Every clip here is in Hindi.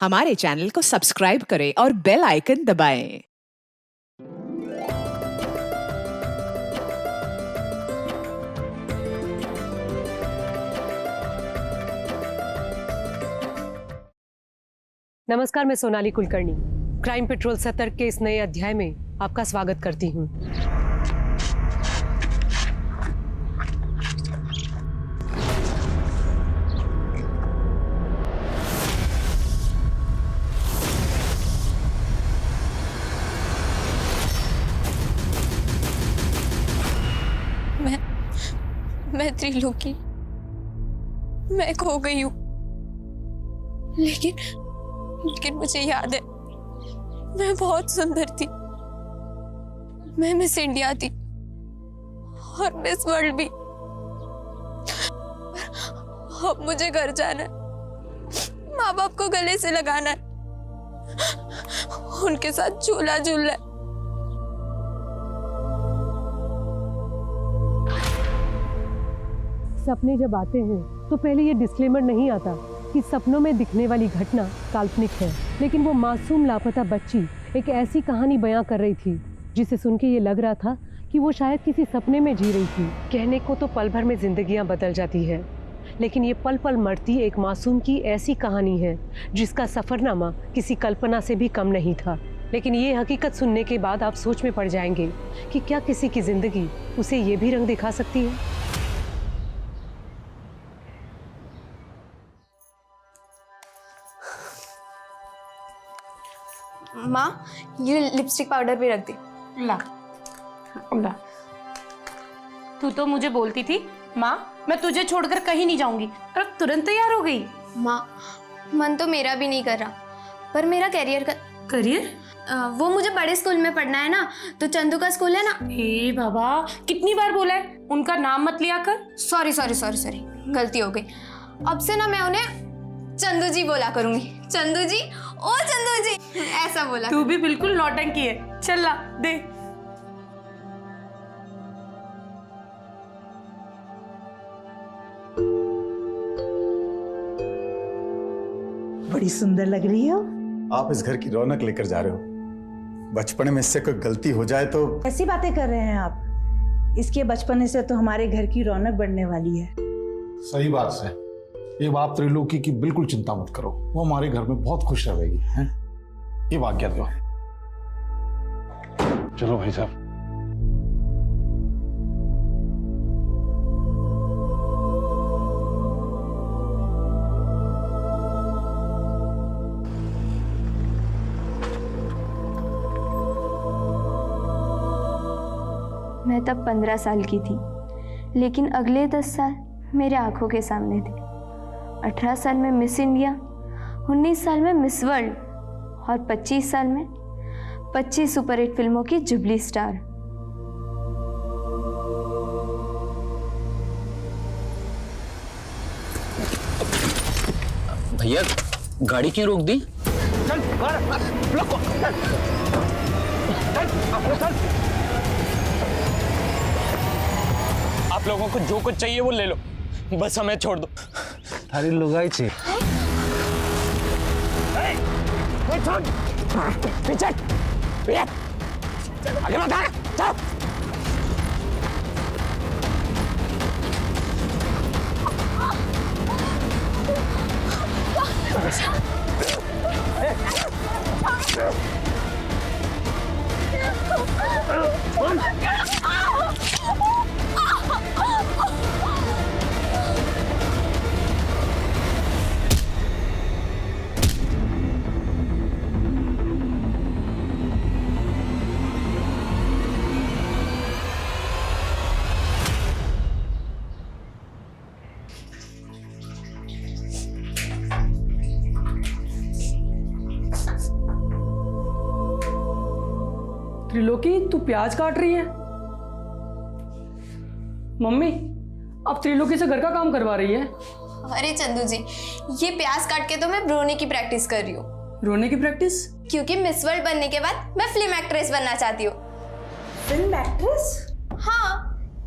हमारे चैनल को सब्सक्राइब करें और बेल आइकन दबाएं। नमस्कार, मैं सोनाली कुलकर्णी क्राइम पेट्रोल सतर्क के इस नए अध्याय में आपका स्वागत करती हूँ। मैं त्रिलोकी, मैं खो गई हूँ, लेकिन मुझे याद है मैं बहुत सुंदर थी। मैं मिस इंडिया थी और मिस वर्ल्ड भी। अब मुझे घर जाना है, माँ बाप को गले से लगाना है, उनके साथ झूला झूलना है। सपने जब आते हैं तो पहले ये डिस्क्लेमर नहीं आता कि सपनों में दिखने वाली घटना काल्पनिक है, लेकिन वो मासूम लापता बच्ची एक ऐसी कहानी बयां कर रही थी जिसे सुन के ये लग रहा था कि वो शायद किसी सपने में जी रही थी। कहने को तो पल भर में जिंदगियां बदल जाती है, लेकिन ये पल पल मरती एक मासूम की ऐसी कहानी है जिसका सफरनामा किसी कल्पना से भी कम नहीं था। लेकिन ये हकीकत सुनने के बाद आप सोच में पड़ जाएंगे कि क्या किसी की जिंदगी उसे ये भी रंग दिखा सकती है। माँ, ये लिपस्टिक पाउडर भी रख दे। ला ला। तू तो मुझे बोलती थी माँ मैं तुझे छोड़कर कहीं नहीं जाऊंगी, और अब तुरंत तैयार हो गई। माँ, मन तो मेरा भी नहीं कर रहा, पर मेरा करियर वो मुझे बड़े स्कूल में पढ़ना है ना, तो चंदू का स्कूल है ना। हे बाबा, कितनी बार बोला है उनका नाम मत लिया कर। सॉरी गलती हो गई। अब से ना मैं उन्हें चंदू जी बोला करूंगी। चंदू जी, ओ चंदू जी, ऐसा बोला। तू भी बिल्कुल नौटंकी है। चल ला दे। बड़ी सुंदर लग रही हो। आप इस घर की रौनक लेकर जा रहे हो। बचपन में इससे कोई गलती हो जाए तो। ऐसी बातें कर रहे हैं आप। इसके बचपन से तो हमारे घर की रौनक बढ़ने वाली है। सही बात है। ये बात त्रिलोकी की बिल्कुल चिंता मत करो, वो हमारे घर में बहुत खुश रहेगी। हैं? ये आज्ञा दो। चलो भाई साहब। मैं तब 15 साल की थी, लेकिन अगले 10 साल मेरे आंखों के सामने थे। 18 साल में मिस इंडिया, 19 साल में मिस वर्ल्ड और 25 साल में 25 सुपरहिट फिल्मों की जुबली स्टार। भैया गाड़ी क्यों रोक दी? आप लोगों को जो कुछ चाहिए वो ले लो, बस हमें छोड़ दो। थारी लुगाई छे। पीछे आगे मत भाग, चल। त्रिलोकी, तू प्याज काट रही है? मम्मी, अब त्रिलोकी से घर का काम करवा रही है? अरे चंदू जी, ये प्याज काट के तो मैं रोने की प्रैक्टिस कर रही हूँ। रोने की प्रैक्टिस? क्योंकि मिस वर्ल्ड बनने के बाद मैं फिल्म एक्ट्रेस बनना चाहती हूँ। Film actress? हाँ,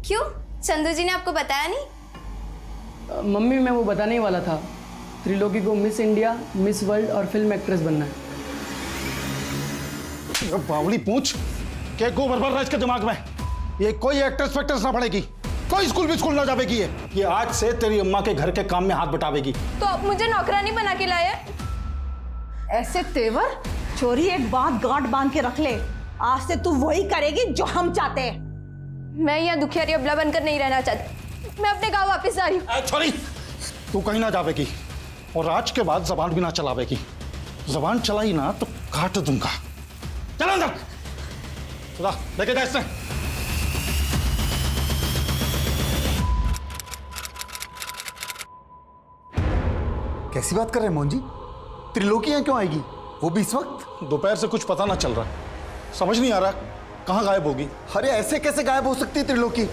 क्यों? चंदू जी ने आपको बताया नहीं? मम्मी, मैं वो बताने ही वाला था। त्रिलोकी को मिस इंडिया, मिस वर्ल्ड और फिल्म एक्ट्रेस बनना है। बावली पूछ क्या गोबर भर रहा है इसके दिमाग में। ये कोई एक्ट्रेस फैक्ट्रेस ना पड़ेगी, कोई स्कूल भी स्कूल ना जावेगी। ये आज से तेरी अम्मा के घर के काम में हाथ बटावेगी। तो आप मुझे नौकरानी बना के लाए? ऐसे तेवर चोरी, एक बात गांठ बांध के रख ले, आज से तू वही करेगी जो हम चाहते हैं। मैं यहाँ दुखियारी अबला बनकर नहीं रहना चाहती। मैं अपने गांव वापस आ रही हूँ। छोरी, तू कहीं ना जावेगी और आज के बाद जबान भी ना चलावेगी। जबान चलाई ना तो काट दूंगा। चलो अंदर, चला लेके जा इससे। कैसी बात कर रहे हैं मोहन जी? त्रिलोकी यहाँ क्यों आएगी, वो भी इस वक्त? दोपहर से कुछ पता ना चल रहा, समझ नहीं आ रहा कहाँ गायब होगी। अरे ऐसे कैसे गायब हो सकती है त्रिलोकी?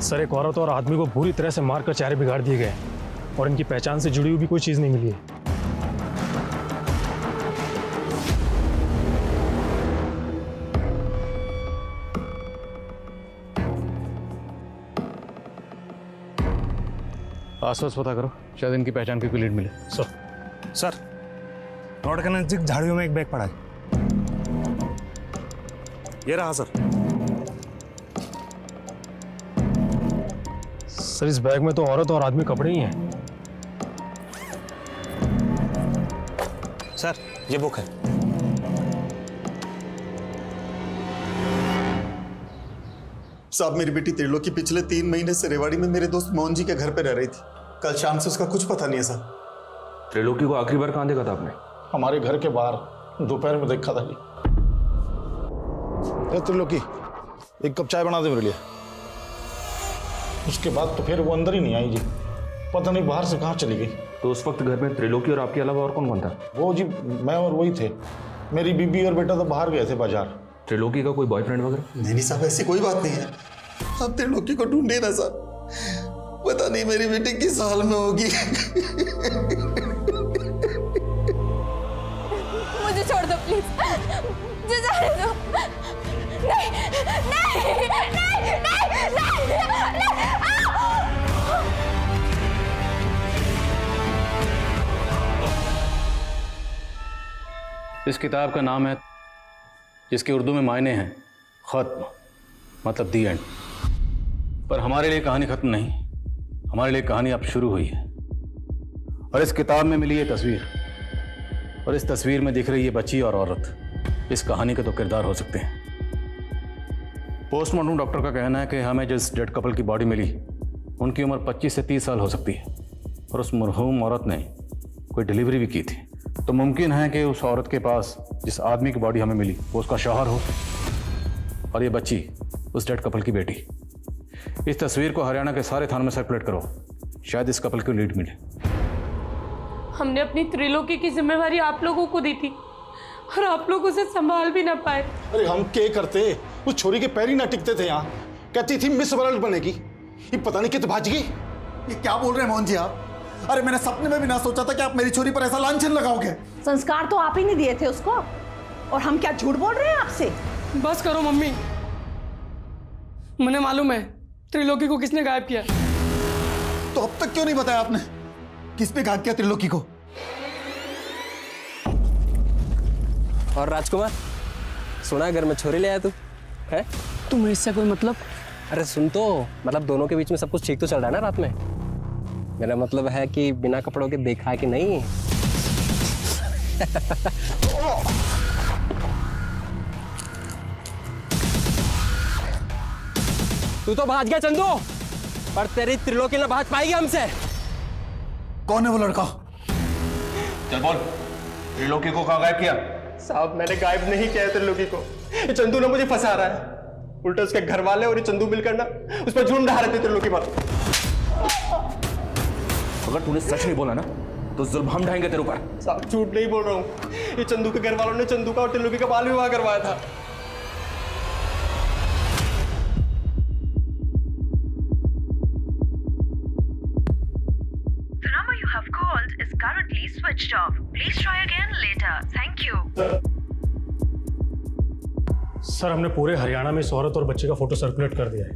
सर एक औरत और आदमी को बुरी तरह से मारकर चेहरे बिगाड़ दिए गए हैं और इनकी पहचान से जुड़ी हुई भी कोई चीज नहीं मिली है। आसपास पता करो, शायद इनकी पहचान की कोई लीड मिले। सर, रोड के नजदीक झाड़ियों में एक बैग पड़ा है। ये रहा सर। सर इस बैग में तो औरत और आदमी कपड़े ही हैं। सर ये बुक है। साहब, मेरी बेटी त्रिलोकी पिछले 3 महीने से रेवाड़ी में मेरे दोस्त मोहन जी के घर पे रह रही थी। कल शाम से उसका कुछ पता नहीं है साहब। त्रिलोकी को आखिरी बार कहाँ देखा था आपने? हमारे घर के बाहर दोपहर में देखा था जी। त्रिलोकी, एक कप चाय बना दे मेरे लिए। उसके बाद तो फिर वो अंदर ही नहीं आई जी, पता नहीं बाहर से कहाँ चली गई। तो उस वक्त घर में त्रिलोकी और आपके अलावा और कौन कौन था? वो जी मैं और वही थे। मेरी बीबी और बेटा तो बाहर गए थे बाजार। त्रिलोकी का कोई बॉयफ्रेंड वगैरह? नहीं साहब, ऐसी कोई बात नहीं है। आप त्रिलोकी को ढूंढे ना साहब, पता नहीं मेरी बेटी किस हाल में होगी। मुझे छोड़ दो प्लीज, मुझे जाने दो। नहीं नहीं नहीं नहीं नहीं, नहीं। इस किताब का नाम है, जिसके उर्दू में मायने हैं खत्म, मतलब दी एंड। पर हमारे लिए कहानी खत्म नहीं, हमारे लिए कहानी अब शुरू हुई है। और इस किताब में मिली ये तस्वीर, और इस तस्वीर में दिख रही ये बच्ची और औरत, इस कहानी के तो किरदार हो सकते हैं। पोस्टमार्टम डॉक्टर का कहना है कि हमें जिस डेड कपल की बॉडी मिली, उनकी उम्र 25 से 30 साल हो सकती है, और उस मरहूम औरत ने कोई डिलीवरी भी की थी। तो मुमकिन है कि उस औरत के पास जिस आदमी की बॉडी हमें मिली वो उसका शौहर हो, और ये बच्ची उस डेड कपल की बेटी। इस तस्वीर को हरियाणा के सारे थानों में सर्कुलेट करो, शायद इस कपल को लीड मिले। हमने अपनी त्रिलोकी की जिम्मेवारी आप लोगों को दी थी और आप लोग उसे संभाल भी ना पाए। अरे हम क्या करते, उस छोरी के पैर ही ना टिकते थे। यहाँ कहती थी मिस वर्ल्ड बनेगी, ये पता नहीं कितने भाज गई। ये क्या बोल रहे हैं मोहन जी आप? अरे मैंने सपने में भी ना सोचा था कि आप मेरी छोरी पर ऐसा लांछन लगाओगे। संस्कार तो आप ही ने दिए थे उसको, और हम क्या झूठ बोल रहे हैं आपसे? बस करो मम्मी, मुझे मालूम है त्रिलोकी को किसने गायब किया। तो अब तक क्यों नहीं बताया आपने किस पे गायब किया त्रिलोकी को? और राजकुमार, सुना घर में छोरी ले आया तू है? तुम्हें इससे कोई मतलब? अरे सुन तो, मतलब दोनों के बीच में सब कुछ ठीक तो चल रहा है ना रात में? मेरा मतलब है कि बिना कपड़ों के देखा है कि नहीं। तू तो भाग गया चंदू, पर तेरी त्रिलोकी ना भाग पाएगी हमसे। कौन है वो लड़का? चल बोल, त्रिलोकी को कहाँ गायब किया? साहब मैंने गायब नहीं किया है त्रिलोकी को, ये चंदू ने मुझे फंसा रहा है। उल्टा उसके घर वाले और ये चंदू मिलकर ना उस पर झूठ ढा रहे थे त्रिलोकी पर। अगर तूने सच नहीं बोला ना तो जुल्म हम ढाएंगे तेरे ऊपर। साहब झूठ नहीं बोल रहा हूँ, ये चंदू के घर वालों ने चंदू का और त्रिलोकी का बाल विवाह करवाया था। number you have called is currently switched off. Please try again later. Thank you. Sir, हमने पूरे हरियाणा में इस औरत और बच्चे का फोटो सर्कुलेट कर दिया है,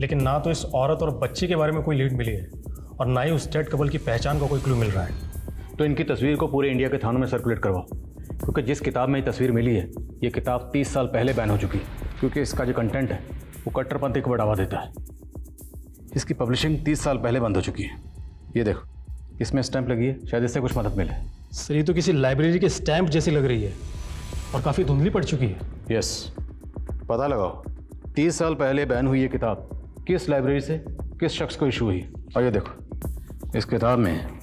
लेकिन ना तो इस औरत और बच्चे के बारे में कोई लीड मिली है और ना ही उस डेड कपल की पहचान का कोई क्लू मिल रहा है। तो इनकी तस्वीर को पूरे इंडिया के थानों में सर्कुलेट करवाओ, क्योंकि जिस किताब में ये तस्वीर मिली है ये किताब 30 साल पहले बैन हो चुकी है, क्योंकि इसका जो कंटेंट है वो कट्टरपंथी को बढ़ावा देता है। इसकी पब्लिशिंग 30 साल पहले बंद हो चुकी है। ये देखो, इसमें स्टैंप लगी है, शायद इससे कुछ मदद मिले। सर, ये तो किसी लाइब्रेरी के स्टैंप जैसी लग रही है और काफ़ी धुंधली पड़ चुकी है। यस, पता लगाओ 30 साल पहले बैन हुई ये किताब किस लाइब्रेरी से किस शख्स को इशू हुई। और ये देखो, इस किताब में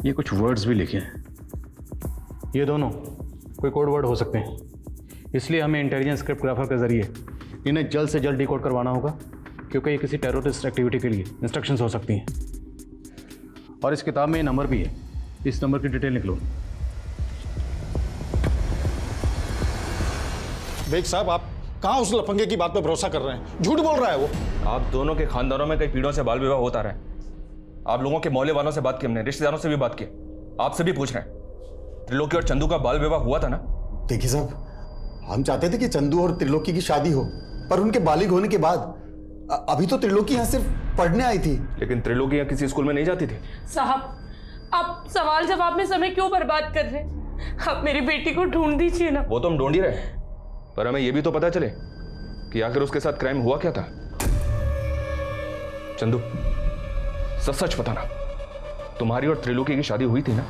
ये कुछ वर्ड्स भी लिखे हैं, ये दोनों कोई कोड वर्ड हो सकते हैं, इसलिए हमें इंटेलिजेंस क्रिप्टोग्राफर के जरिए इन्हें जल्द से जल्द डिकोड करवाना होगा, क्योंकि ये किसी टेररिस्ट एक्टिविटी के लिए इंस्ट्रक्शंस हो सकती हैं। और इस किताब में ये नंबर भी है, इस नंबर की डिटेल निकलो। बेग साहब, आप कहाँ उस लफंगे की बात पे भरोसा कर रहे हैं? झूठ बोल रहा है वो। आप दोनों के खानदानों में कई पीढ़ियों से बाल विवाह होता रहा है। आप लोगों के मोहल्ले वालों से बात की हमने, रिश्तेदारों से भी बात की, आपसे भी पूछ रहे हैं। त्रिलोकी और चंदू का बाल विवाह हुआ था ना? देखिए साहब, हम चाहते थे कि चंदू और त्रिलोकी की शादी हो, पर उनके बालिग होने के बाद अभी तो त्रिलोकी यहाँ सिर्फ पढ़ने आई थी। लेकिन त्रिलोकी यहाँ किसी स्कूल में नहीं जाती थी। साहब, आप सवाल जवाब में समय क्यों बर्बाद कर रहे हैं? आप मेरी बेटी को ढूंढ दीजिए ना। वो तो हम ढूंढ ही रहे, पर हमें यह भी तो पता चले कि आखिर उसके साथ क्राइम हुआ क्या था। चंदू, सच सच बताना, तुम्हारी और त्रिलोकी की शादी हुई थी ना?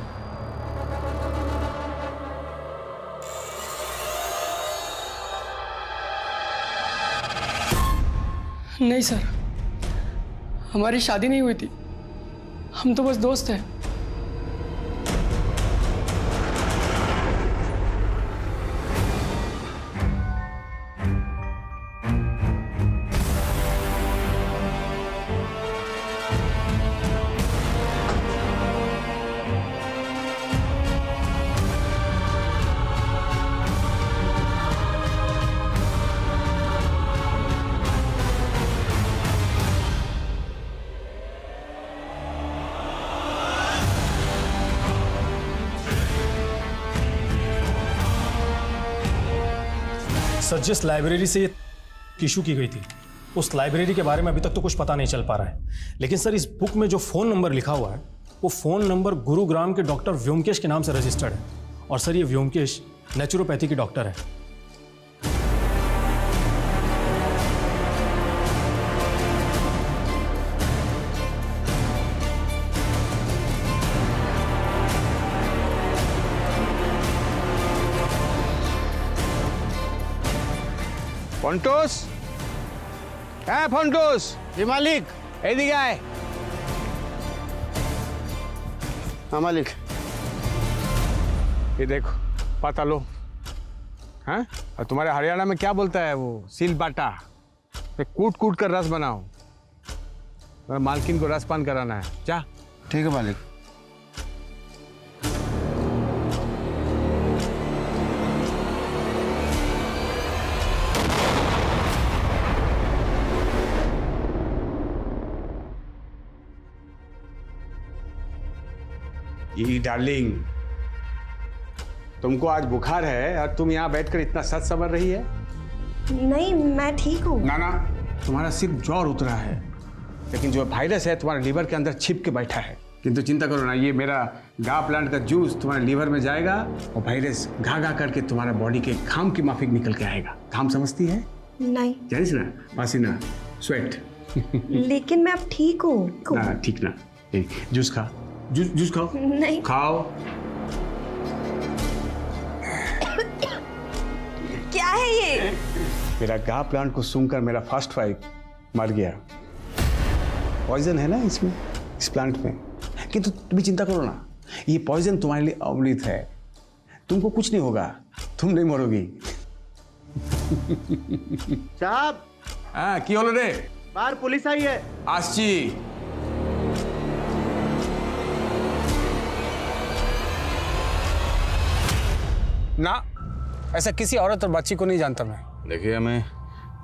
नहीं सर, हमारी शादी नहीं हुई थी, हम तो बस दोस्त हैं। सर, जिस लाइब्रेरी से ये इशू की गई थी उस लाइब्रेरी के बारे में अभी तक तो कुछ पता नहीं चल पा रहा है, लेकिन सर इस बुक में जो फ़ोन नंबर लिखा हुआ है वो फ़ोन नंबर गुरुग्राम के डॉक्टर व्योमकेश के नाम से रजिस्टर्ड है। और सर, ये व्योमकेश नेचुरोपैथी के डॉक्टर है। ফন্টোস, হ্যাঁ ফন্টোস, জি মালিক, এইদিকে আয়। हाँ मालिक, ये देखो पता लो। हाँ, और तुम्हारे हरियाणा में क्या बोलता है वो, सील बाटा। कूट कूट कर रस बनाओ, मालकिन को रसपान कराना है। जा। ठीक है मालिक। ये डार्लिंग, तुमको आज बुखार है और तुम यहाँ बैठकर इतना सच समझ रही है? नहीं, मैं ठीक हूँ। ना ना, तुम्हारा सिर्फ ज्वर उतरा है, लेकिन जो वायरस है तुम्हारे लीवर के अंदर छिप के बैठा है। किंतु चिंता करो ना, ये मेरा गा प्लांट का जूस तुम्हारे लीवर में जाएगा और वायरस घा घा करके तुम्हारा बॉडी के घाम की माफिक निकल के आएगा। घाम समझती है? नहीं। जानिस ना, पसीना, स्वेट। लेकिन मैं अब ठीक हूँ। ना ठीक ना, जूस खा, जूस खाओ। नहीं। खाओ। क्या है ये? मेरा गा प्लांट को सूंघकर मेरा फर्स्ट वाइफ मर गया। पॉइजन है ना इसमें, इस प्लांट में। किंतु तुम भी चिंता करो ना, ये पॉइजन तुम्हारे लिए अमृत है। तुमको कुछ नहीं होगा, तुम नहीं मरोगी। साहब। हाँ, की होलो रे? बाहर पुलिस आई है। आसची। ना, ऐसा किसी औरत और बच्ची को नहीं जानता मैं। देखिए, हमें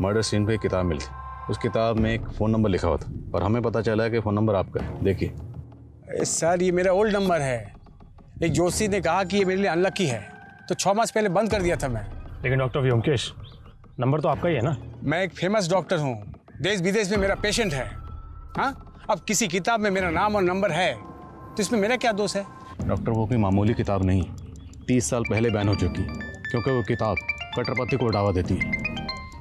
मर्डर सीन पे एक किताब मिली, उस किताब में एक फ़ोन नंबर लिखा हुआ था और हमें पता चला है कि फ़ोन नंबर आपका है। देखिए। सर ये मेरा ओल्ड नंबर है। एक जोशी ने कहा कि ये मेरे लिए अनलकी है, तो 6 मास पहले बंद कर दिया था मैं। लेकिन डॉक्टर व्योमकेश, नंबर तो आपका ही है ना? मैं एक फेमस डॉक्टर हूँ, देश विदेश में मेरा पेशेंट है। हाँ, अब किसी किताब में मेरा नाम और नंबर है तो इसमें मेरा क्या दोष है? डॉक्टर, वो कोई मामूली किताब नहीं, 30 साल पहले बैन हो चुकी, क्योंकि वो किताब कट्टरपंथी को बढ़ावा देती है।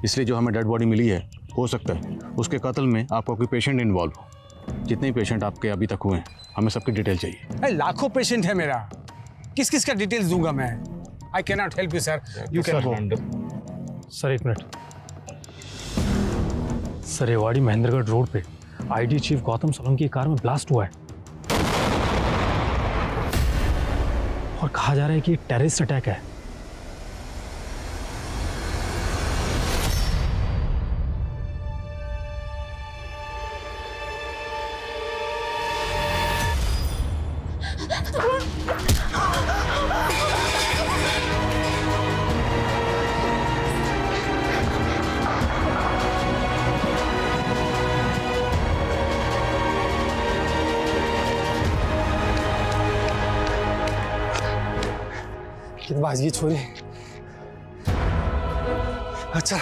इसलिए जो हमें डेड बॉडी मिली है, हो सकता है उसके कत्ल में आपका कोई पेशेंट इन्वॉल्व हो। जितने पेशेंट आपके अभी तक हुए हैं, हमें सबकी डिटेल चाहिए। अरे लाखों पेशेंट है मेरा, किस किस का डिटेल्स दूंगा मैं? I can not help you sir, you can go. Sir एक मिनट। सर, रेवाड़ी महेंद्रगढ़ रोड पे आईडी चीफ गौतम सोलंकी की कार में ब्लास्ट हुआ है और कहा जा रहा है कि टेररिस्ट अटैक है। बाजी छोरी। अच्छा,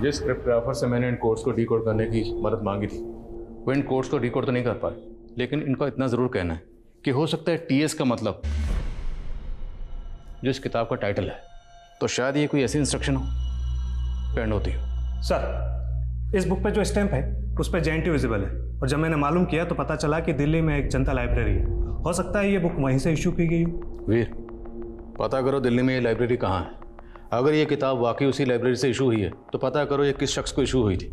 जिस स्क्रिप्टग्राफर से मैंने इन कोड्स को डिकोड करने की मदद मांगी थी, वो इन कोड्स को डिकोड तो नहीं कर पाए, लेकिन इनका इतना ज़रूर कहना है कि हो सकता है टीएस का मतलब जो इस किताब का टाइटल है, तो शायद ये कोई ऐसी इंस्ट्रक्शन हो पेंड होती हो। सर, इस बुक पे जो स्टैंप है उस पर JNT विजिबल है, और जब मैंने मालूम किया तो पता चला कि दिल्ली में एक जनता लाइब्रेरी है। हो सकता है ये बुक वहीं से इशू की गई हो। वीर, पता करो दिल्ली में ये लाइब्रेरी कहाँ है। अगर ये किताब वाकई उसी लाइब्रेरी से इशू हुई है तो पता करो ये किस शख्स को इशू हुई थी,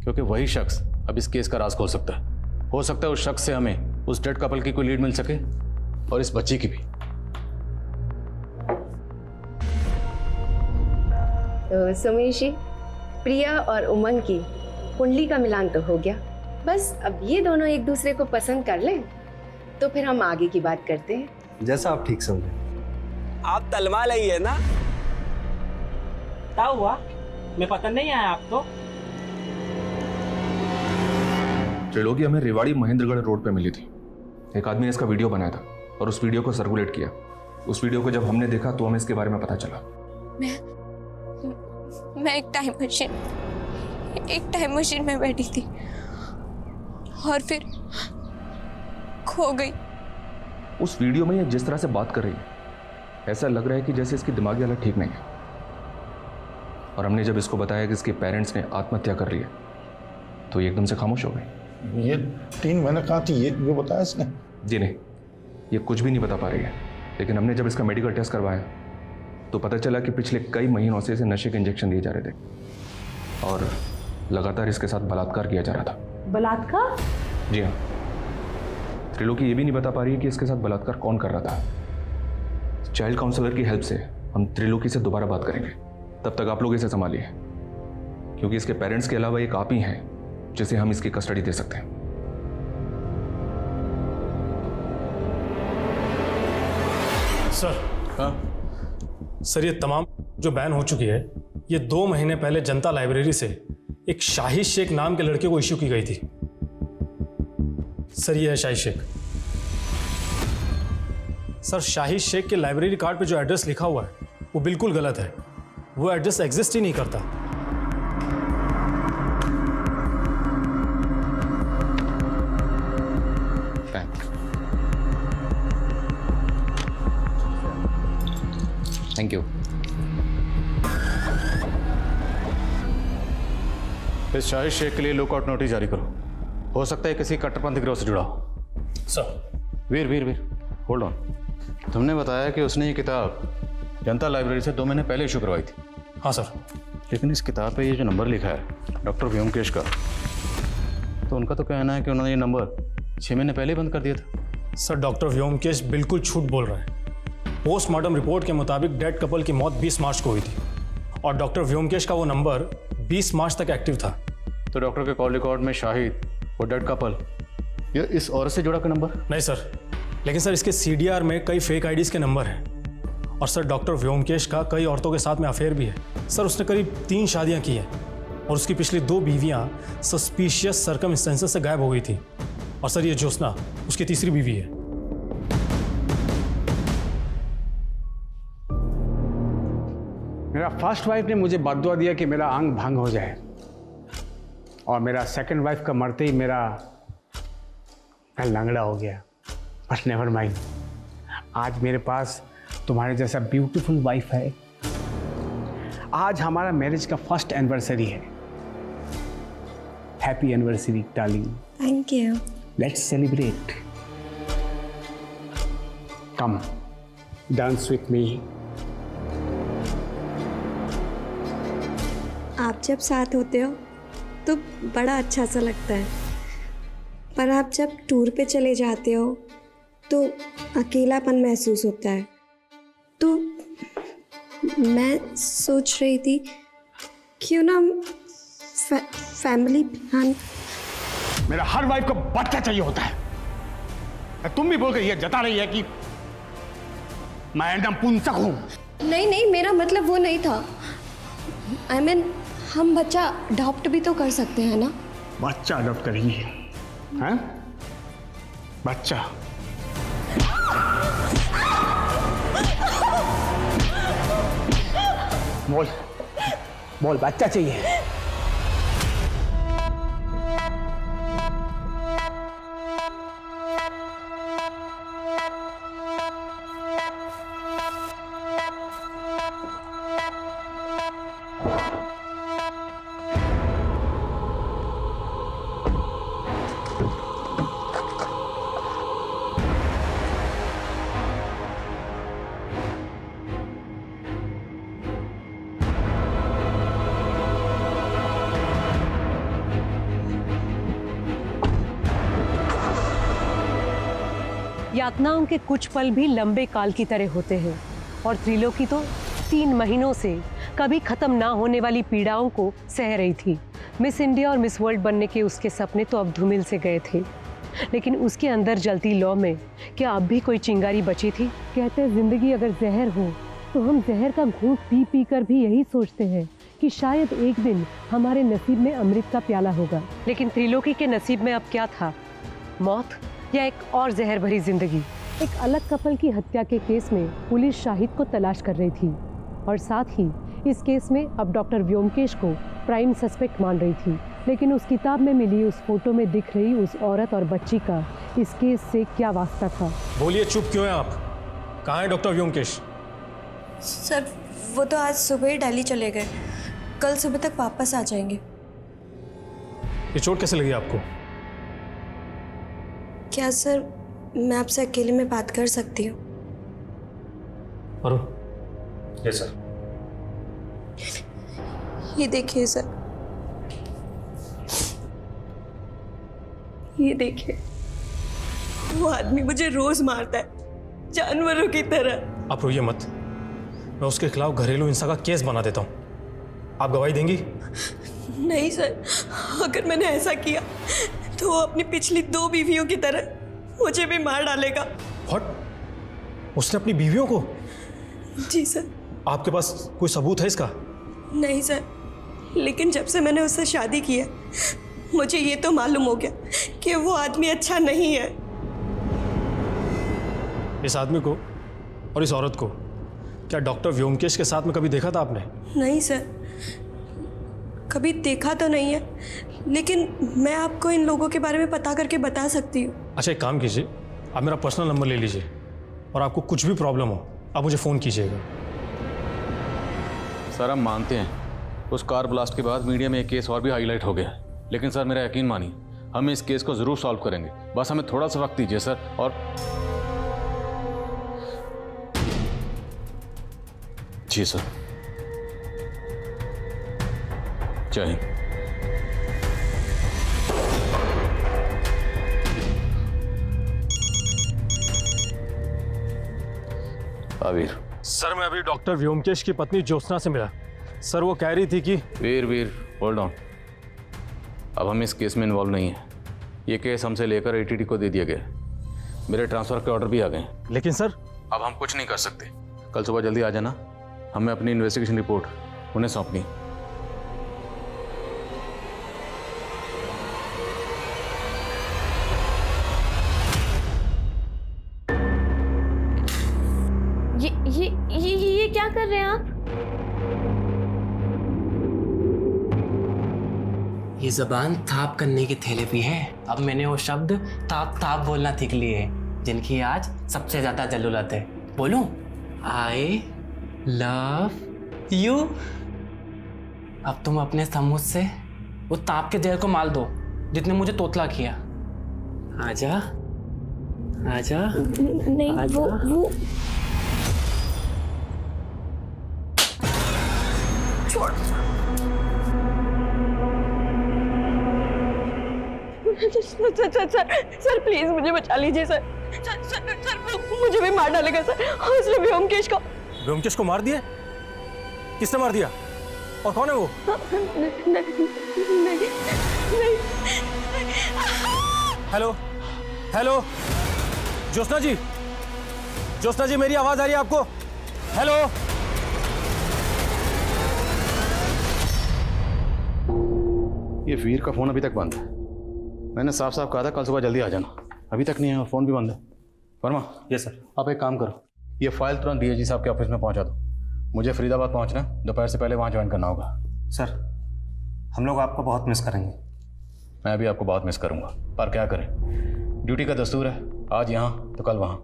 क्योंकि वही शख्स अब इस केस का राज खोल सकता है। हो सकता है उस शख्स से हमें उस डेड कपल की कोई लीड मिल सके, और इस बच्ची की भी। तो सुमेश जी, प्रिया और उमंग की कुंडली का मिलान तो हो गया, बस अब ये दोनों एक दूसरे को पसंद कर लें तो फिर हम आगे की बात करते हैं। जैसा आप ठीक समझे। आप तलवा लई है ना? क्या हुआ? मैं पसंद नहीं आया आपको? त्रिलोकी हमें रेवाड़ी महेंद्रगढ़ रोड पे मिली थी। एक आदमी ने इसका वीडियो बनाया था और उस वीडियो को सर्कुलेट किया। उस वीडियो को जब हमने देखा तो हमें इसके बारे में पता चला। मैं एक टाइम मशीन में बैठी थी और फिर खो गई। उस वीडियो में ये जिस तरह से बात कर रही है, ऐसा लग रहा है कि जैसे इसकी दिमागी हालत ठीक नहीं है। और हमने जब इसको बताया कि इसके पेरेंट्स ने आत्महत्या कर ली है तो ये एकदम से खामोश हो गई। ये 3 महीने कहा थी, ये बताया इसने? जी नहीं, ये कुछ भी नहीं बता पा रही है। लेकिन हमने जब इसका मेडिकल टेस्ट करवाया तो पता चला कि पिछले कई महीनों से इसे नशे के इंजेक्शन दिए जा रहे थे और लगातार इसके साथ बलात्कार किया जा रहा था। बलात्कार? जी हाँ। त्रिलोकी ये भी नहीं बता पा रही है कि इसके साथ बलात्कार कौन कर रहा था। चाइल्ड काउंसलर की हेल्प से हम त्रिलोकी से दोबारा बात करेंगे, तब तक आप लोग इसे संभालिए, क्योंकि इसके पेरेंट्स के अलावा एक आप ही हैं जिसे हम इसकी कस्टडी दे सकते हैं। सर। हाँ सर, ये तमाम जो बैन हो चुकी है, ये 2 महीने पहले जनता लाइब्रेरी से एक शाहिद शेख नाम के लड़के को इश्यू की गई थी। सर, ये है शाहिद शेख। सर, शाहिद शेख के लाइब्रेरी कार्ड पे जो एड्रेस लिखा हुआ है वो बिल्कुल गलत है। वो एड्रेस एग्जिस्ट ही नहीं करता। इस शाहिद शेख के लिए लुकआउट नोटिस जारी करो। हो सकता है किसी कट्टरपंथी गिरोह से जुड़ा हो। Sir. Veer Veer Veer hold on. तुमने बताया कि उसने ये किताब जनता लाइब्रेरी से 2 महीने पहले इशू करवाई थी। हाँ सर। लेकिन इस किताब पे ये जो नंबर लिखा है डॉक्टर व्योमकेश का, तो उनका तो कहना है कि उन्होंने ये नंबर 6 महीने पहले ही बंद कर दिया था। सर, डॉक्टर व्योमकेश बिल्कुल झूठ बोल रहा है। पोस्टमार्टम रिपोर्ट के मुताबिक डेड कपल की मौत 20 मार्च को हुई थी और डॉक्टर व्योमकेश का वो नंबर 20 मार्च तक एक्टिव था। तो डॉक्टर के कॉल रिकॉर्ड में शाहिद और डेड कपल ये इस औरत से जुड़ा का नंबर? नहीं सर, लेकिन सर इसके CDR में कई फेक आईडीज़ के नंबर हैं और सर डॉक्टर व्योमकेश का कई औरतों के साथ में अफेयर भी है। सर उसने करीब 3 शादियां की हैं और उसकी पिछली 2 बीवियां सस्पिशियस सर्कमस्टेंसेस से गायब हो गई थी और सर ये ज्योत्सना उसकी तीसरी बीवी है। मेरा फर्स्ट वाइफ ने मुझे बददुआ दिया कि मेरा अंग भंग हो जाए और मेरा सेकंड वाइफ का मरते ही मैं लंगड़ा हो गया। बट नेवर माइंड, आज मेरे पास तुम्हारे जैसा ब्यूटीफुल वाइफ है। आज हमारा मैरिज का फर्स्ट एनिवर्सरी है। Happy anniversary darling. Thank you. Let's celebrate. Come dance with me. आप जब साथ होते हो तो बड़ा अच्छा सा लगता है, पर आप जब टूर पे चले जाते हो तो अकेलापन महसूस होता है। तो मैं सोच रही थी क्यों ना फैमिली प्लान। मेरा हर वाइफ को बच्चा चाहिए होता है। तुम भी बोल के ये जता रही है कि मैं एकदम पुंसक हूं। नहीं नहीं, मेरा मतलब वो नहीं था। I mean, हम बच्चा अडॉप्ट भी तो कर सकते हैं ना। बच्चा अडॉप्ट करेंगी? हैं? बच्चा? बोल बोल, बच्चा चाहिए? यातनाओं के कुछ पल भी लंबे काल की तरह होते हैं और त्रिलोकी तो 3 महीनों से कभी खत्म ना होने वाली पीड़ाओं को सह रही थी। मिस इंडिया और मिस वर्ल्ड बनने के उसके सपने तो अब धूमिल से गए थे, लेकिन उसके अंदर जलती लौ में क्या अब भी कोई चिंगारी बची थी? कहते हैं जिंदगी अगर जहर हो तो हम जहर का घूंट पी पी कर भी यही सोचते हैं कि शायद एक दिन हमारे नसीब में अमृत का प्याला होगा। लेकिन त्रिलोकी के नसीब में अब क्या था? मौत या एक और जहर भरी जिंदगी? एक अलग कपल की हत्या के केस में पुलिस शाहिद को तलाश कर रही थी और साथ ही इस केस में अब डॉक्टर व्योमकेश को प्राइम सस्पेक्ट मान रही थी। लेकिन उस किताब में मिली उस फोटो में दिख रही उस औरत और बच्ची का इस केस से क्या वास्ता था? बोलिए, चुप क्यों हैं आप? कहाँ है डॉक्टर व्योमकेश? सर वो तो आज सुबह ही दिल्ली चले गए, कल सुबह तक वापस आ जाएंगे। ये चोट कैसे लगी आपको? क्या सर मैं आपसे अकेले में बात कर सकती हूँ? अरुण। Yes sir. ये देखिए सर, ये देखिए, वो आदमी मुझे रोज मारता है जानवरों की तरह। आप रोइए मत, मैं उसके खिलाफ घरेलू हिंसा का केस बना देता हूँ। आप गवाही देंगी? नहीं सर, अगर मैंने ऐसा किया तो वो अपनी पिछली 2 बीवियों की तरह मुझे भी मार डालेगा। व्हाट? उसने अपनी बीवियों को? जी सर। आपके पास कोई सबूत है इसका? नहीं सर, लेकिन जब से मैंने उससे शादी की है मुझे ये तो मालूम हो गया कि वो आदमी अच्छा नहीं है। इस आदमी को और इस औरत को क्या डॉक्टर व्योमकेश के साथ में कभी देखा था आपने? नहीं सर, कभी देखा तो नहीं है, लेकिन मैं आपको इन लोगों के बारे में पता करके बता सकती हूँ। अच्छा, एक काम कीजिए, आप मेरा पर्सनल नंबर ले लीजिए और आपको कुछ भी प्रॉब्लम हो आप मुझे फ़ोन कीजिएगा। सर हम मानते हैं उस कार ब्लास्ट के बाद मीडिया में एक केस और भी हाईलाइट हो गया, लेकिन सर मेरा यकीन मानिए, हम इस केस को जरूर सॉल्व करेंगे। बस हमें थोड़ा सा वक्त दीजिए सर। और जी सर, जय हिंद। वीर सर मैं अभी डॉक्टर व्योमकेश की पत्नी ज्योत्सना से मिला। सर वो कह रही थी कि वीर होल्ड ऑन। अब हम इस केस में इन्वॉल्व नहीं है। ये केस हमसे लेकर एटीटी को दे दिया गया। मेरे ट्रांसफर के ऑर्डर भी आ गए। लेकिन सर अब हम कुछ नहीं कर सकते। कल सुबह जल्दी आ जाना, हमें अपनी इन्वेस्टिगेशन रिपोर्ट उन्हें सौंपनी। ये क्या कर रहे हैं आप? ये जबान ताप करने की थेरेपी है। अब मैंने वो शब्द ताप ताप बोलना सीख लिए हैं, जिनकी आज सबसे ज्यादा जरूरत है। बोलूं? I love you. अब तुम अपने समूह से वो ताप के जहर को माल दो, जितने मुझे तोतला किया। आजा आजा। नहीं आजा। वो छोड़। सर प्लीज मुझे बचा लीजिए सर। सर मुझे भी मार डालेगा सर। और उसने व्योमकेश को मार दिया? किसने मार दिया और कौन है वो? नहीं। हेलो हेलो ज्योत्सना जी मेरी आवाज आ रही है आपको? हेलो। ये वीर का फोन अभी तक बंद है। मैंने साफ साफ कहा था कल सुबह जल्दी आ जाना, अभी तक नहीं है, फोन भी बंद है। वर्मा। Yes sir. आप एक काम करो, ये फाइल तुरंत डीएजी साहब के ऑफिस में पहुंचा दो। मुझे फरीदाबाद पहुंचना, दोपहर से पहले वहां ज्वाइन करना होगा। सर हम लोग आपको बहुत मिस करेंगे। मैं भी आपको बहुत मिस करूंगा, पर क्या करें, ड्यूटी का दस्तूर है। आज यहाँ तो कल वहाँ।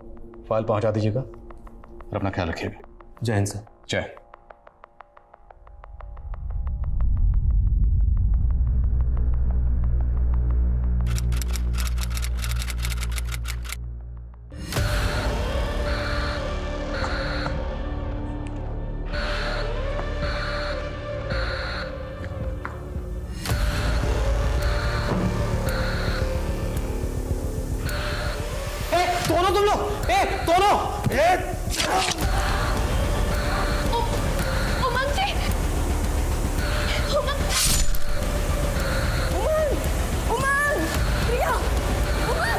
फाइल पहुंचा दीजिएगा और अपना ख्याल रखिएगा। जय हिंद सर। जय। दोनों तुम लोग, दोनों उमंग जी, उमंग, प्रिया, उमंग।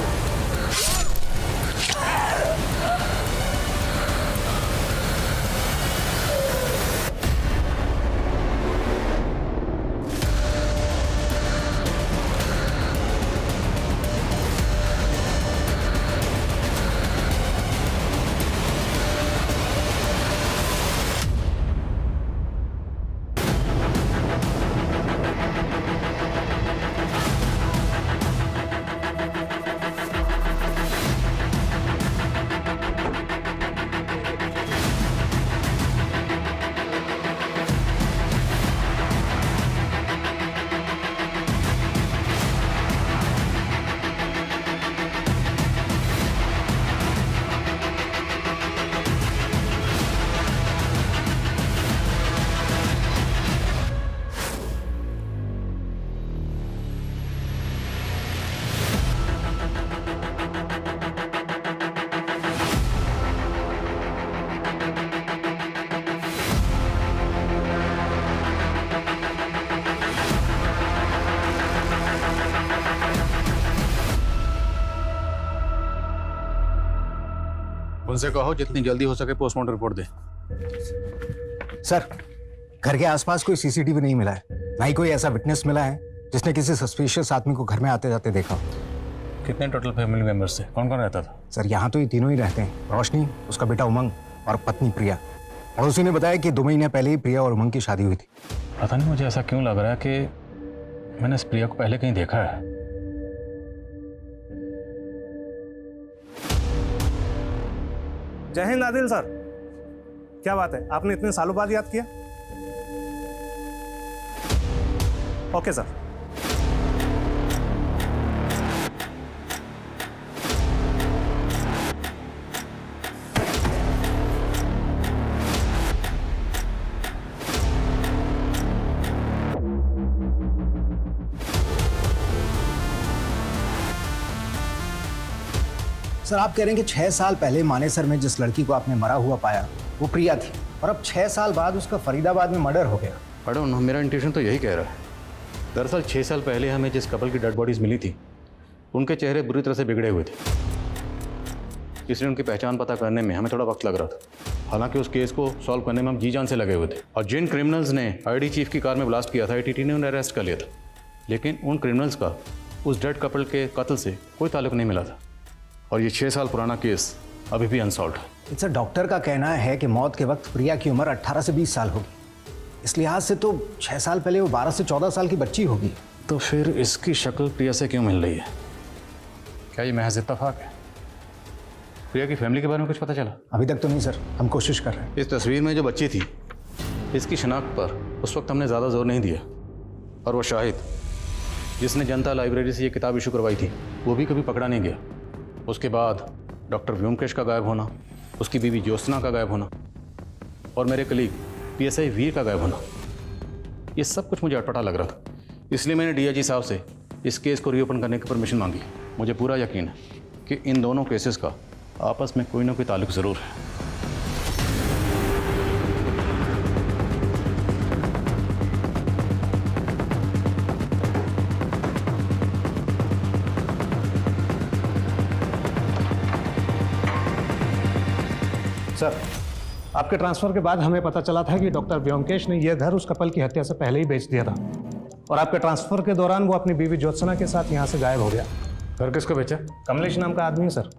उनसे कहो जितनी जल्दी हो सके पोस्टमार्टम रिपोर्ट दे। सर, घर के आसपास कोई सीसीटीवी नहीं मिला है, ना ही कोई ऐसा विटनेस मिला है जिसने किसी सस्पिशियस आदमी को घर में आते जाते देखा। कितने टोटल फैमिली मेंबर्स थे, कौन कौन रहता था? सर यहाँ तो ये तीनों ही रहते हैं, रोशनी, उसका बेटा उमंग और पत्नी प्रिया। पड़ोसी ने बताया कि 2 महीने पहले ही प्रिया और उमंग की शादी हुई थी। पता नहीं मुझे ऐसा क्यों लग रहा है कि मैंने इस प्रिया को पहले कहीं देखा है। जय हिंद आदिल सर। क्या बात है, आपने इतने सालों बाद याद किया? Okay sir. सर आप कह रहे हैं कि 6 साल पहले मानेसर में जिस लड़की को आपने मरा हुआ पाया वो प्रिया थी, और अब 6 साल बाद उसका फरीदाबाद में मर्डर हो गया। आई डोंट नो, मेरा इंट्यूशन तो यही कह रहा है। दरअसल 6 साल पहले हमें जिस कपल की डेड बॉडीज मिली थी उनके चेहरे बुरी तरह से बिगड़े हुए थे, इसलिए उनकी पहचान पता करने में हमें थोड़ा वक्त लग रहा था। हालांकि उस केस को सॉल्व करने में हम जी जान से लगे हुए थे, और जिन क्रिमिनल्स ने आईडी चीफ की कार में ब्लास्ट किया था ATT ने उन्हें अरेस्ट कर लिया था, लेकिन उन क्रिमिनल्स का उस डेड कपल के कत्ल से कोई ताल्लुक नहीं मिला था, और ये 6 साल पुराना केस अभी भी अनसॉल्व है। इट्स डॉक्टर का कहना है कि मौत के वक्त प्रिया की उम्र 18 से 20 साल होगी, इस लिहाज से तो 6 साल पहले वो 12 से 14 साल की बच्ची होगी। तो फिर इसकी शक्ल प्रिया से क्यों मिल रही है? क्या ये महज इत्तेफाक है? प्रिया की फैमिली के बारे में कुछ पता चला? अभी तक तो नहीं सर, हम कोशिश कर रहे हैं। इस तस्वीर में जो बच्ची थी इसकी शनाख्त पर उस वक्त हमने ज़्यादा जोर नहीं दिया, और वो शाहिद जिसने जनता लाइब्रेरी से ये किताब इशू करवाई थी वो भी कभी पकड़ा नहीं गया। उसके बाद डॉक्टर व्योमकेश का गायब होना, उसकी बीवी ज्योत्सना का गायब होना, और मेरे कलीग PSI वीर का गायब होना, ये सब कुछ मुझे अटपटा लग रहा था। इसलिए मैंने DIG साहब से इस केस को रीओपन करने की परमिशन मांगी। मुझे पूरा यकीन है कि इन दोनों केसेस का आपस में कोई ना कोई ताल्लुक ज़रूर है। सर, आपके ट्रांसफर के बाद हमें पता चला था कि डॉक्टर व्योमकेश ने यह घर उस कपल की हत्या से पहले ही बेच दिया था, और आपके ट्रांसफर के दौरान वो अपनी बीवी ज्योत्सना के साथ यहाँ से गायब हो गया। घर किसको बेचा? कमलेश नाम का आदमी है सर,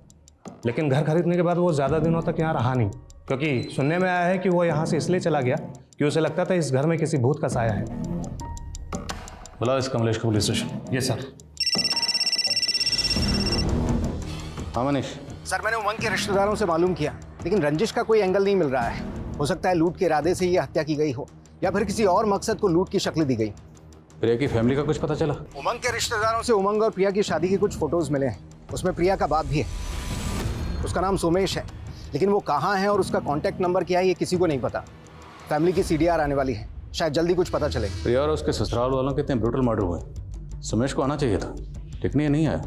लेकिन घर खरीदने के बाद वो ज़्यादा दिनों तक यहाँ रहा नहीं, क्योंकि सुनने में आया है कि वो यहाँ से इसलिए चला गया कि उसे लगता था इस घर में किसी भूत का साया है। बुलाओ इस कमलेश को पुलिस स्टेशन। ये सर। हाँ मनीष। सर मैंने उमंग के रिश्तेदारों से मालूम किया, लेकिन रंजिश का कोई एंगल नहीं मिल रहा है। हो सकता है लूट के इरादे से ये हत्या की गई हो, या फिर किसी और मकसद को लूट की शक्ल दी गई। प्रिया की फैमिली का कुछ पता चला? उमंग के रिश्तेदारों से उमंग और प्रिया की शादी के कुछ फोटोज मिले हैं, उसमें प्रिया का बाप भी है। उसका नाम सोमेश है, लेकिन वो कहाँ है और उसका कॉन्टैक्ट नंबर क्या है ये किसी को नहीं पता। फैमिली की CDR आने वाली है, शायद जल्दी कुछ पता चले। प्रिया और उसके ससुराल वालों के इतने ब्रूटल मर्डर हुए, सोमेश को आना चाहिए था, लेकिन ये नहीं आया।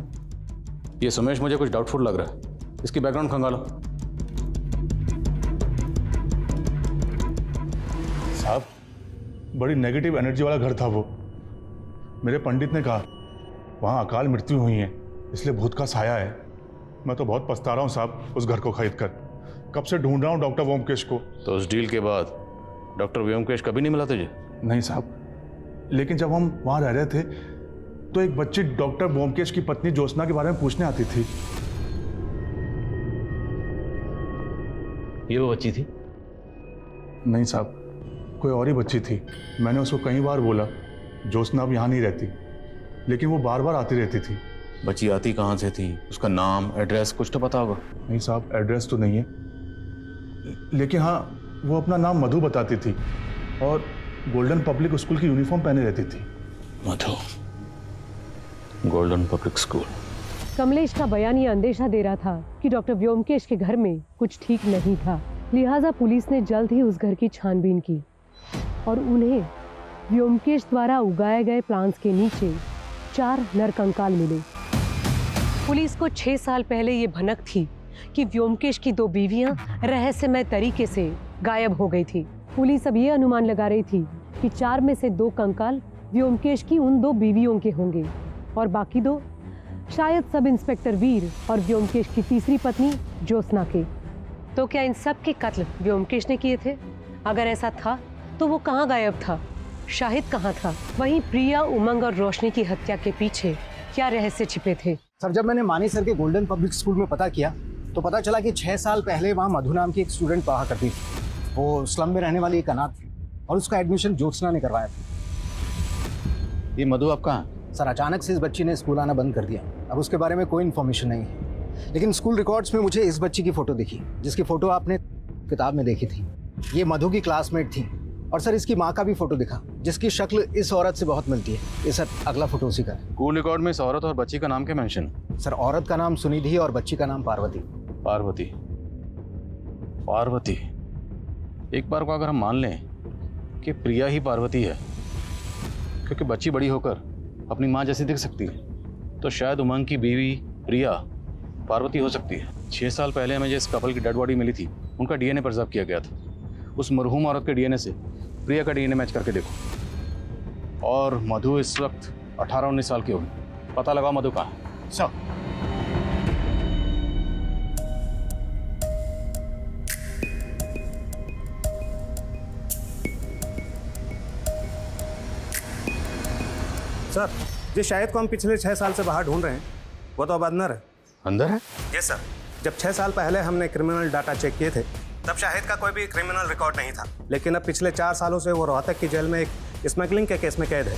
ये सोमेश मुझे कुछ डाउटफुल लग रहा है, इसकी बैकग्राउंड खंगालो। साहब, बड़ी नेगेटिव एनर्जी वाला घर था वो। मेरे पंडित ने कहा वहाँ अकाल मृत्यु हुई है, इसलिए भूत का साया है। मैं तो बहुत पछता रहा हूँ साहब उस घर को खरीद कर। कब से ढूंढ रहा हूँ डॉक्टर व्योमकेश को। तो उस डील के बाद डॉक्टर व्योमकेश कभी नहीं मिला तुझे? नहीं साहब, लेकिन जब हम वहाँ रह रहे थे तो एक बच्ची डॉक्टर व्योमकेश की पत्नी ज्योत्सना के बारे में पूछने आती थी। ये वो बच्ची थी? नहीं साहब, कोई और ही बच्ची थी। मैंने उसको कई बार बोला ज्योत्सना अब यहाँ नहीं रहती, लेकिन वो बार बार आती रहती थी। बच्ची आती कहाँ से थी? उसका नाम, एड्रेस कुछ तो पता होगा? नहीं साहब, एड्रेस तो नहीं है, लेकिन हाँ वो अपना नाम मधु बताती थी और गोल्डन पब्लिक स्कूल की यूनिफॉर्म पहने रहती थी। मधु, गोल्डन पब्लिक स्कूल। कमलेश का बयान ये अंदेशा दे रहा था कि डॉक्टर व्योमकेश के घर में कुछ ठीक नहीं था, लिहाजा पुलिस ने जल्द ही उस घर की छानबीन की और उन्हें व्योमकेश द्वारा उगाए गए प्लांट्स के नीचे 4 नरकंकाल मिले। पुलिस को 6 साल पहले ये भनक थी कि व्योमकेश की 2 बीवियां रहस्यमय तरीके से गायब हो गई थी। पुलिस अब ये अनुमान लगा रही थी कि 4 में से 2 कंकाल व्योमकेश की उन 2 बीवियों के होंगे और बाकी 2 शायद सब इंस्पेक्टर वीर और व्योमकेश की तीसरी पत्नी ज्योत्सना के। तो क्या इन सब के कत्ल व्योमकेश ने किए थे? अगर ऐसा था तो वो कहाँ गायब था? शाहिद कहाँ था? वहीं प्रिया, उमंग और रोशनी की हत्या के पीछे क्या रहस्य छिपे थे? सर, जब मैंने मानेसर के गोल्डन पब्लिक स्कूल में पता किया तो पता चला कि 6 साल पहले वहाँ मधु नाम की एक स्टूडेंट पढ़ा करती थी। वो स्लम में रहने वाली एक अनाथ थी और उसका एडमिशन ज्योत्सना ने करवाया था। ये मधु आपका? सर, अचानक से इस बच्ची ने स्कूल आना बंद कर दिया। अब उसके बारे में कोई इन्फॉर्मेशन नहीं है, लेकिन स्कूल रिकॉर्ड्स में मुझे इस बच्ची की फ़ोटो दिखी, जिसकी फ़ोटो आपने किताब में देखी थी। ये मधु की क्लासमेट थी और सर इसकी माँ का भी फोटो दिखा, जिसकी शक्ल इस औरत से बहुत मिलती है। ये सर अगला फोटो उसी का है। कूल रिकॉर्ड में इस औरत और बच्ची का नाम क्या मेंशन? सर औरत का नाम सुनिधि और बच्ची का नाम पार्वती। पार्वती। पार्वती। एक बार को अगर हम मान लें कि प्रिया ही पार्वती है, क्योंकि बच्ची बड़ी होकर अपनी माँ जैसी दिख सकती है, तो शायद उमंग की बीवी प्रिया पार्वती हो सकती है। 6 साल पहले हमें जिस कपल की डेड बॉडी मिली थी, उनका डीएनए प्रिजर्व किया गया था। उस मरहूम औरत के डीएनए से प्रिया का डीएनए मैच करके देखो। और मधु इस वक्त 18-19 साल की होगी। पता लगाओ मधु कहाँ है। सर सर, जिस शाहिद को हम पिछले 6 साल से बाहर ढूंढ रहे हैं, वो तो अब अंदर है। अंदर है? Yes sir. जब 6 साल पहले हमने क्रिमिनल डाटा चेक किए थे, तब शाहिद का कोई भी क्रिमिनल रिकॉर्ड नहीं था। लेकिन अब पिछले 4 सालों से वो रोहतक की जेल में एक स्मगलिंग के केस में कैद है।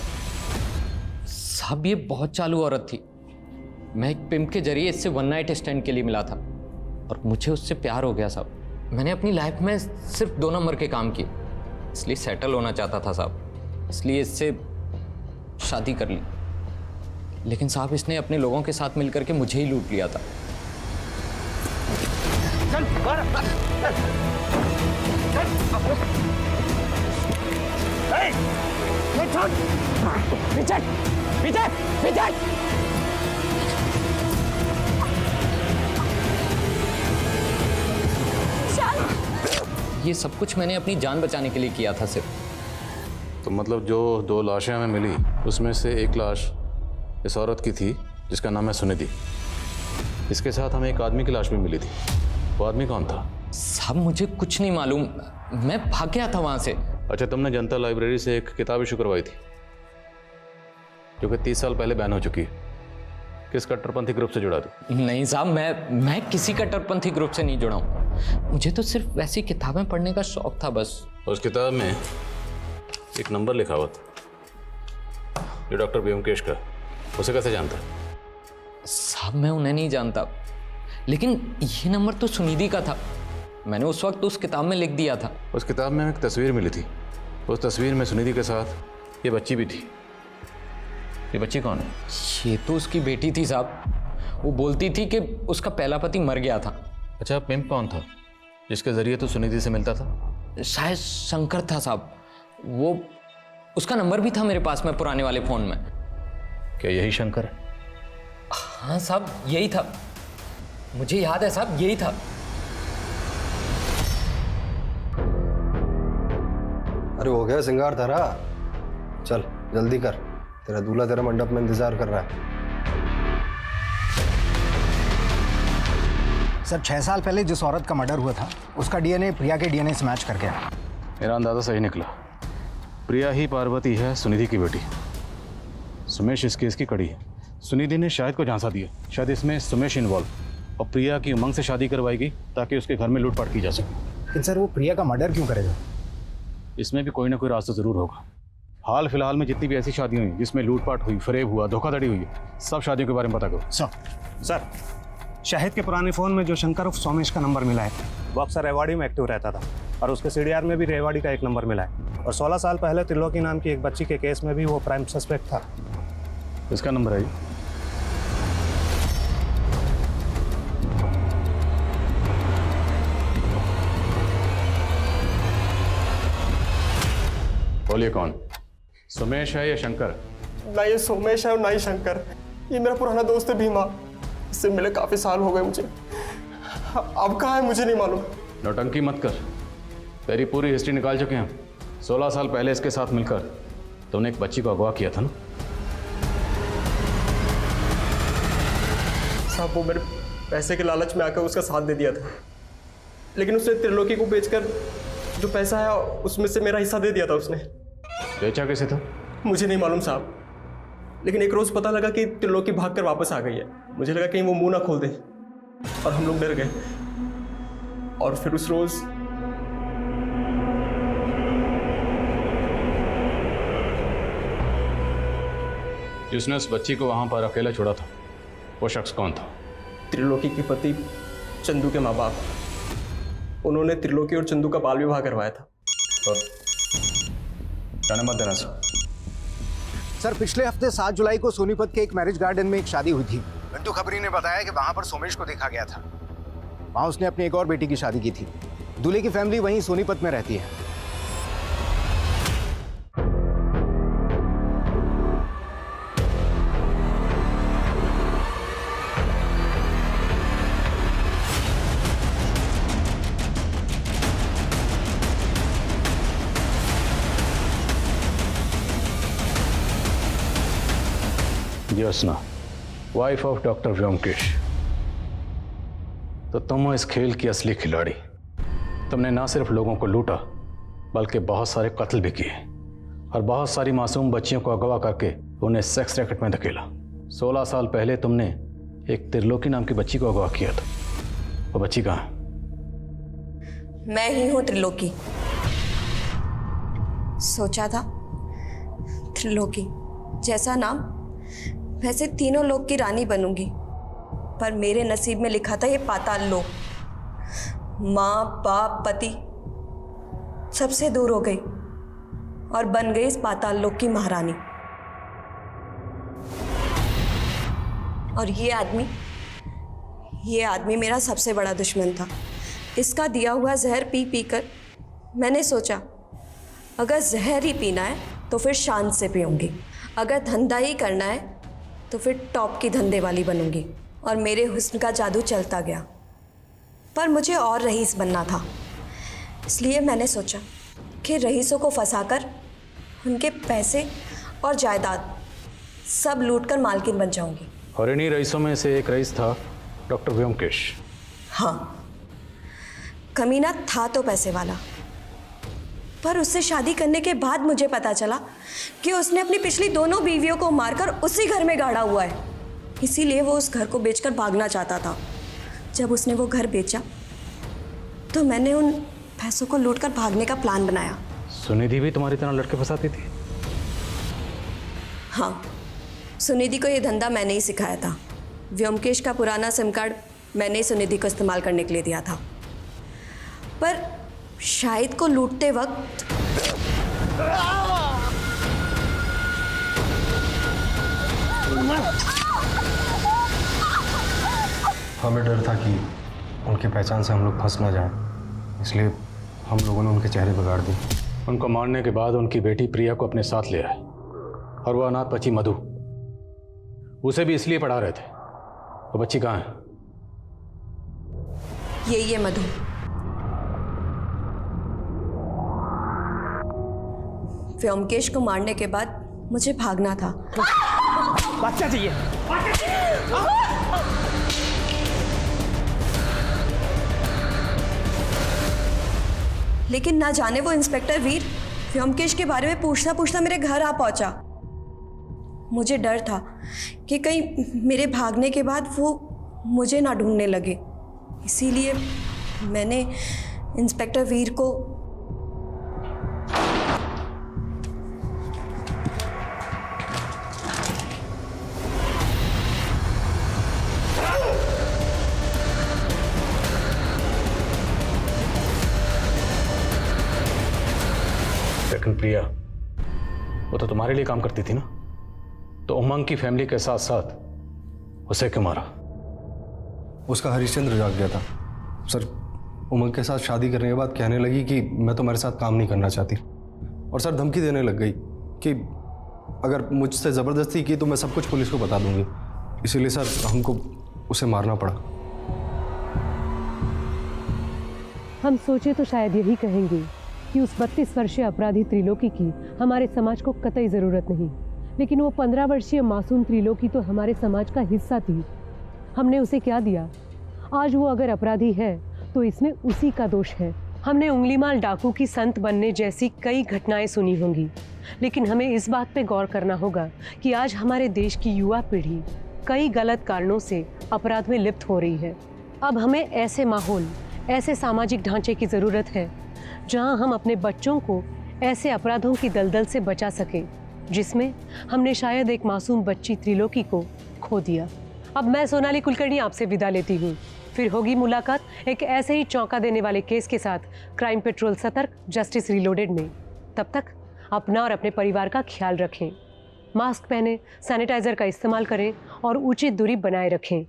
साहब, ये बहुत चालू औरत थी। मैं एक पिम्प के जरिए इससे 1 नाइट स्टैंड के लिए मिला था और मुझे उससे प्यार हो गया साहब। मैंने अपनी लाइफ में सिर्फ 2 नंबर के काम किए, इसलिए सेटल होना चाहता था साहब, इसलिए इससे शादी कर ली। लेकिन साहब, इसने अपने लोगों के साथ मिलकर के मुझे ही लूट लिया था। ये सब कुछ मैंने अपनी जान बचाने के लिए किया था सिर्फ। तो मतलब जो 2 लाशें हमें मिली, उसमें से एक लाश इस औरत की थी जिसका नाम है सुनिधि। इसके साथ हमें एक आदमी की लाश भी मिली थी। वो आदमी कौन था? साहब, मुझे कुछ नहीं मालूम, मैं भाग गया था वहां से। अच्छा, तुमने जनता लाइब्रेरी से एक किताब इशू करवाई थी जो कि 30 साल पहले बैन हो चुकी है। किस कट्टरपंथी ग्रुप से जुड़ा थी? नहीं साहब, मैं किसी कट्टरपंथी ग्रुप से नहीं जुड़ा हूँ। मुझे तो सिर्फ वैसी किताबें पढ़ने का शौक था बस। उस किताब में एक नंबर लिखा हुआ था जो डॉक्टर व्योमकेश का। उसे कैसे जानता? साहब, मैं उन्हें नहीं जानता, लेकिन ये नंबर तो सुनिधि का था। मैंने उस वक्त उस किताब में लिख दिया था। उस किताब में एक तस्वीर मिली थी। उस तस्वीर में सुनिधि के साथ ये बच्ची भी थी। ये बच्ची कौन है? ये तो उसकी बेटी थी साहब। वो बोलती थी कि उसका पहला पति मर गया था। अच्छा, पिम्प कौन था जिसके जरिए तो सुनिधि से मिलता था? शायद शंकर था साहब। वो उसका नंबर भी था मेरे पास में पुराने वाले फ़ोन में। क्या यही शंकर है? हाँ साहब, यही था। मुझे याद है साहब, यही था। अरे हो गया सिंगार तारा, चल जल्दी कर, तेरा दूल्हा तेरा मंडप में इंतजार कर रहा है। सर 6 साल पहले जिस औरत का मर्डर हुआ था, उसका डीएनए प्रिया के डीएनए से मैच कर गया। मेरा अंदाजा सही निकला। प्रिया ही पार्वती है, सुनिधि की बेटी। सुमेश इस केस की कड़ी है। सुनिधि ने शाहिद को झांसा दिया। शायद इसमें सुमेश इन्वॉल्व, और प्रिया की उमंग से शादी करवाएगी ताकि उसके घर में लूटपाट की जा सके। लेकिन सर वो प्रिया का मर्डर क्यों करेगा? इसमें भी कोई ना कोई रास्ता जरूर होगा। हाल फिलहाल में जितनी भी ऐसी शादियां हुई जिसमें लूटपाट हुई, फरेब हुआ, धोखाधड़ी हुई, सब शादियों के बारे में पता करो। सर, शाहिद के पुराने फ़ोन में जो शंकर उर्फ सोमेश का नंबर मिला है, वो अक्सर रेवाड़ी में एक्टिव रहता था, और उसके सीडीआर में भी रेवाड़ी का एक नंबर मिला है। और 16 साल पहले त्रिलोकी नाम की एक बच्ची के केस में भी वो प्राइम सस्पेक्ट था। इसका नंबर है? बोलिए, कौन? सुमेश है या शंकर? ना ये सोमेश है और ना ही शंकर। ये मेरा पुराना दोस्त है भीमा। इससे मिले काफी साल हो गए मुझे। अब कहाँ है मुझे नहीं मालूम। नौटंकी मत कर, तेरी पूरी हिस्ट्री निकाल चुके हैं। 16 साल पहले इसके साथ मिलकर तुमने एक बच्ची को अगवा किया था ना? साहब, वो मेरे पैसे के लालच में आकर उसका साथ दे दिया था, लेकिन उसने त्रिलोकी को बेचकर जो पैसा है उसमें से मेरा हिस्सा दे दिया था उसने। बेचा कैसे था? मुझे नहीं मालूम साहब, लेकिन एक रोज पता लगा कि त्रिलोकी भागकर वापस आ गई है। मुझे लगा कहीं वो मुंह ना खोल दे, और हम लोग डर गए। और फिर उस रोज जिसने उस बच्ची को वहां पर अकेला छोड़ा था, वो शख्स कौन था? त्रिलोकी के पति चंदू के माँ बाप। उन्होंने त्रिलोकी और चंदू का बाल विवाह करवाया था। और जाने मत देना सर। सर पिछले हफ्ते 7 जुलाई को सोनीपत के एक मैरिज गार्डन में एक शादी हुई थी। घंटू खबरी ने बताया कि वहां पर सोमेश को देखा गया था। वहां उसने अपनी एक और बेटी की शादी की थी। दूल्हे की फैमिली वहीं सोनीपत में रहती है। Jyotsna, wife of doctor Byomkesh. तो तुम हो इस खेल की असली खिलाड़ी। तुमने ना सिर्फ लोगों को लूटा बल्कि बहुत सारे कत्ल भी किए और बहुत सारी मासूम बच्चियों को अगवा करके उन्हें सेक्स रैकेट में धकेला। 16 साल पहले तुमने एक त्रिलोकी नाम की बच्ची को अगवा किया था। वो बच्ची कहाँ है? मैं ही हूं त्रिलोकी। सोचा था त्रिलोकी जैसा नाम, वैसे तीनों लोक की रानी बनूंगी, पर मेरे नसीब में लिखा था ये पाताल लोक। माँ बाप पति सबसे दूर हो गई और बन गई इस पाताल लोक की महारानी। और ये आदमी मेरा सबसे बड़ा दुश्मन था। इसका दिया हुआ जहर पी पी कर मैंने सोचा अगर जहर ही पीना है तो फिर शान से पीऊंगी, अगर धंधा ही करना है तो फिर टॉप की धंधे वाली बनूंगी। और मेरे हुस्न का जादू चलता गया, पर मुझे और रईस बनना था। इसलिए मैंने सोचा कि रईसों को फंसाकर उनके पैसे और जायदाद सब लूटकर मालकिन बन जाऊंगी। और इन्हीं रईसों में से एक रईस था डॉक्टर व्योमकेश। हाँ, कमीना था तो पैसे वाला, पर उससे शादी करने के बाद मुझे पता चला कि उसने अपनी पिछली दोनों बीवियों को मारकर उसी घर में गाड़ा हुआ है। इसीलिए वो उस घर को बेचकर भागना चाहता था। जब उसने वो घर बेचा तो मैंने उन पैसों को लूटकर भागने का प्लान बनाया। सुनिधि भी तुम्हारी तरह लड़के फंसाती थी? हाँ, सुनिधि को ये धंधा मैंने ही सिखाया था। व्योमकेश का पुराना सिम कार्ड मैंने ही सुनिधि को इस्तेमाल करने के लिए दिया था। पर शाहिद को लूटते वक्त हमें डर था कि उनकी पहचान से हम लोग फंस ना जाएं, इसलिए हम लोगों ने उनके चेहरे बिगाड़ दिए। उनको मारने के बाद उनकी बेटी प्रिया को अपने साथ ले आए और वो अनाथ बच्ची मधु, उसे भी इसलिए पढ़ा रहे थे। वो बच्ची कहाँ है? ये मधु। व्योमकेश को मारने के बाद मुझे भागना था। बच्चा चाहिए। लेकिन ना जाने वो इंस्पेक्टर वीर व्योमकेश के बारे में पूछता पूछता मेरे घर आ पहुंचा। मुझे डर था कि कहीं मेरे भागने के बाद वो मुझे ना ढूंढने लगे। इसीलिए मैंने इंस्पेक्टर वीर को लेकिन प्रिया वो तो तुम्हारे लिए काम करती थी ना, तो उमंग की फैमिली के साथ साथ उसे क्यों मारा? उसका हरिश्चंद्र जाग गया था सर। उमंग के साथ शादी करने के बाद कहने लगी कि मैं तुम्हारे साथ काम नहीं करना चाहती, और सर धमकी देने लग गई कि अगर मुझसे ज़बरदस्ती की तो मैं सब कुछ पुलिस को बता दूंगी। इसीलिए सर हमको उसे मारना पड़ा। हम सोचे तो शायद यही कहेंगे कि उस 32 वर्षीय अपराधी त्रिलोकी की हमारे समाज को कतई ज़रूरत नहीं, लेकिन वो 15 वर्षीय मासूम त्रिलोकी तो हमारे समाज का हिस्सा थी। हमने उसे क्या दिया? आज वो अगर अपराधी है तो इसमें उसी का दोष है। हमने उंगलीमाल डाकू की संत बनने जैसी कई घटनाएं सुनी होंगी, लेकिन हमें इस बात पे गौर करना होगा कि आज हमारे देश की युवा पीढ़ी कई गलत कारणों से अपराध में लिप्त हो रही है। अब हमें ऐसे माहौल, ऐसे सामाजिक ढांचे की ज़रूरत है जहां हम अपने बच्चों को ऐसे अपराधों की दलदल से बचा सकें जिसमें हमने शायद एक मासूम बच्ची त्रिलोकी को खो दिया। अब मैं सोनाली कुलकर्णी आपसे विदा लेती हूँ। फिर होगी मुलाकात एक ऐसे ही चौंका देने वाले केस के साथ क्राइम पेट्रोल सतर्क, जस्टिस रीलोडेड में। तब तक अपना और अपने परिवार का ख्याल रखें, मास्क पहने, सैनिटाइजर का इस्तेमाल करें और उचित दूरी बनाए रखें।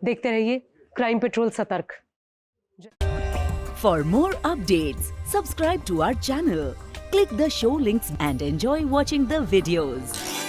देखते रहिए क्राइम पेट्रोल सतर्क। For more updates, subscribe to our channel, click the show links and enjoy watching the videos.